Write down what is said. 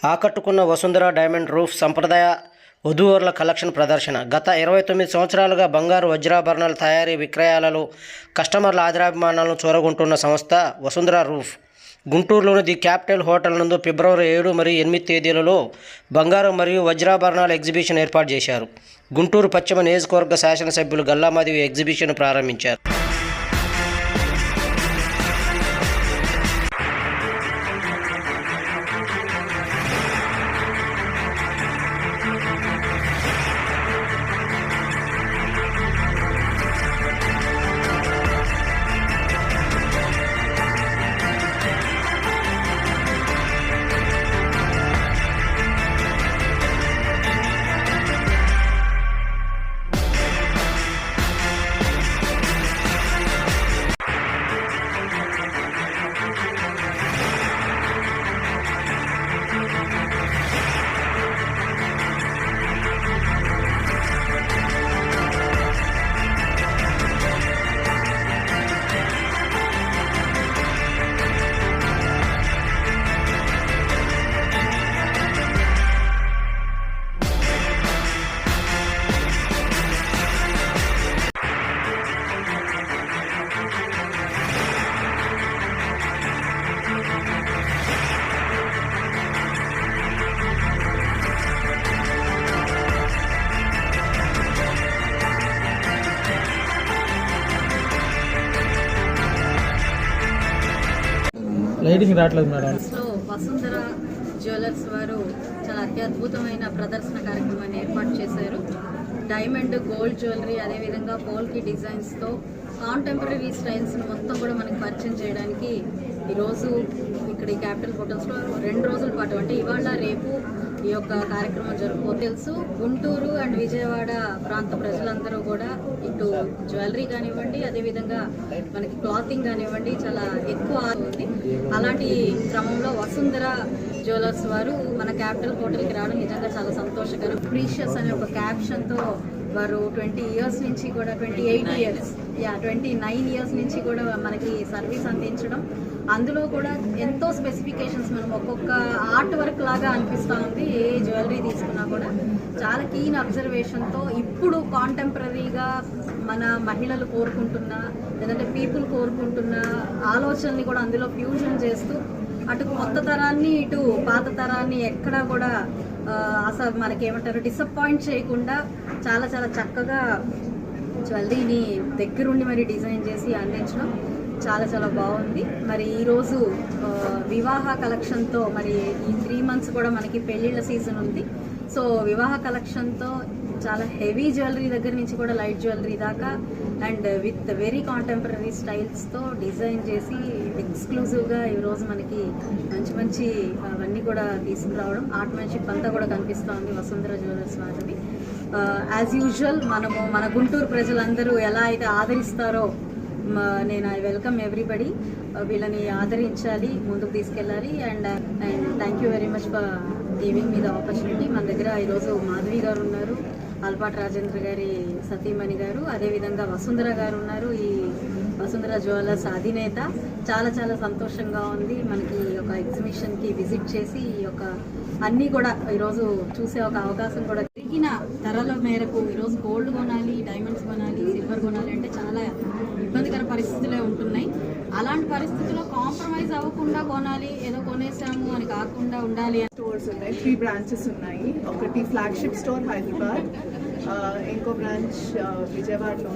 ఆకట్టుకున్న Vasundhara diamond roof సంప్రదాయ వధూవరుల collection ప్రదర్శన. గత 29 సంవత్సరాలుగా బంగారు వజ్రాభరణాల తయారీ విక్రయాలలో కస్టమర్ల ఆదరాభిమానాలను చూరగొంటున్న సంస్థ వసుంధర రూఫ్. గుంటూరులోని ది క్యాపిటల్ హోటల్ నందు ఫిబ్రవరి 7 మరియు 8 తేదీలలో బంగారు మరియు వజ్రాభరణాల ఎగ్జిబిషన్ ఏర్పాటు చేశారు. గుంటూరు పశ్చిమ నియోజకవర్గ శాసనసభ్యులు గల్లామాధవి ఎగ్జిబిషన్ ప్రారంభించారు. లైటింగ్ రావట్లేదు మేడం. వసుంధర జ్యువెలర్స్ వారు చాలా అత్యద్భుతమైన ప్రదర్శన కార్యక్రమాన్ని ఏర్పాటు చేశారు. డైమండ్, గోల్డ్ జ్యువెలరీ, అదేవిధంగా పోల్కి డిజైన్స్తో కాంటెంపరీ స్టైల్స్ని మొత్తం కూడా మనకి పరిచయం చేయడానికి ఈరోజు ఇక్కడ ఈ క్యాపిటల్ హోటల్స్లో 2 రోజుల పాటు, అంటే ఇవాళ రేపు ఈ యొక్క కార్యక్రమం జరుపుకో తెలుసు. గుంటూరు అండ్ విజయవాడ ప్రాంత ప్రజలందరూ కూడా ఇటు జ్యువెలరీ కానివ్వండి, అదేవిధంగా మనకి క్లాతింగ్ కానివ్వండి చాలా ఎక్కువ ఉంది. అలాంటి క్రమంలో వసుంధర జ్యువెలర్స్ వారు మన క్యాపిటల్ హోటల్కి రావడం నిజంగా చాలా సంతోషకరం. ప్రీషియస్ అనే ఒక క్యాప్షన్తో వారు 20 ఇయర్స్ నుంచి కూడా 29 ఇయర్స్ నుంచి కూడా మనకి సర్వీస్ అందించడం, అందులో కూడా ఎంతో స్పెసిఫికేషన్స్ మనం ఒక్కొక్క ఆర్ట్ వర్క్ లాగా అనిపిస్తూ ఉంది. ఏ జ్యువెలరీ తీసుకున్నా కూడా చాలా కీన్ అబ్జర్వేషన్తో ఇప్పుడు కాంటెంపరీగా మన మహిళలు కోరుకుంటున్న, లేదంటే పీపుల్ కోరుకుంటున్న ఆలోచనని కూడా అందులో ఫ్యూజన్ చేస్తూ అటు కొత్త తరాన్ని ఇటు పాత తరాన్ని ఎక్కడా కూడా అసలు మనకేమంటారు డిసప్పాయింట్ చేయకుండా చాలా చాలా చక్కగా జ్యువెలరీని దగ్గరుండి మరి డిజైన్ చేసి అందించడం చాలా చాలా బాగుంది. మరి ఈరోజు వివాహ కలెక్షన్తో మరి ఈ 3 months కూడా మనకి పెళ్ళిళ్ళ సీజన్ ఉంది. సో వివాహ కలెక్షన్తో చాలా హెవీ జ్యువెలరీ దగ్గర నుంచి కూడా లైట్ జ్యువెలరీ దాకా అండ్ విత్ వెరీ కాంటెంపరీ స్టైల్స్తో డిజైన్ చేసి ఎక్స్క్లూజివ్గా ఈరోజు మనకి మంచి మంచి అవన్నీ కూడా తీసుకురావడం, ఆర్ట్మెన్షిప్ అంతా కూడా కనిపిస్తూ ఉంది వసుంధర జ్యువెలర్స్ వారిది. యాజ్ యూజువల్ మన గుంటూరు ప్రజలందరూ ఎలా అయితే ఆదరిస్తారో నేను ఐ వెల్కమ్ ఎవ్రీబడి. వీళ్ళని ఆదరించాలి, ముందుకు తీసుకెళ్ళాలి. And thank you very much for giving me the opportunity. మన దగ్గర ఈరోజు మాధవి గారు ఉన్నారు, అల్పాటి రాజేంద్ర గారి సతీమణి గారు, అదేవిధంగా వసుంధర గారు ఉన్నారు, ఈ వసుంధర జ్యువెలర్స్ అధినేత. చాలా చాలా సంతోషంగా ఉంది మనకి ఒక ఎగ్జిబిషన్కి విజిట్ చేసి ఈ యొక్క అన్నీ కూడా ఈరోజు చూసే ఒక అవకాశం కూడా. పెరిగిన ధరల మేరకు ఈరోజు గోల్డ్ కొనాలి, డైమండ్స్ కొనాలి, సిల్వర్ కొనాలి అంటే చాలా ఇబ్బందికర పరిస్థితులే ఉంటున్నాయి. అలాంటి పరిస్థితుల్లో కాంప్రమైజ్ అవ్వకుండా కొనాలి, ఏదో కొనేసాము అని కాకుండా ఉండాలి. స్టోర్స్ ఉన్నాయి, 3 branches ఉన్నాయి. ఒకటి ఫ్లాగ్షిప్ స్టోర్ హైదరాబాద్, ఇంకో బ్రాంచ్ విజయవాడలో.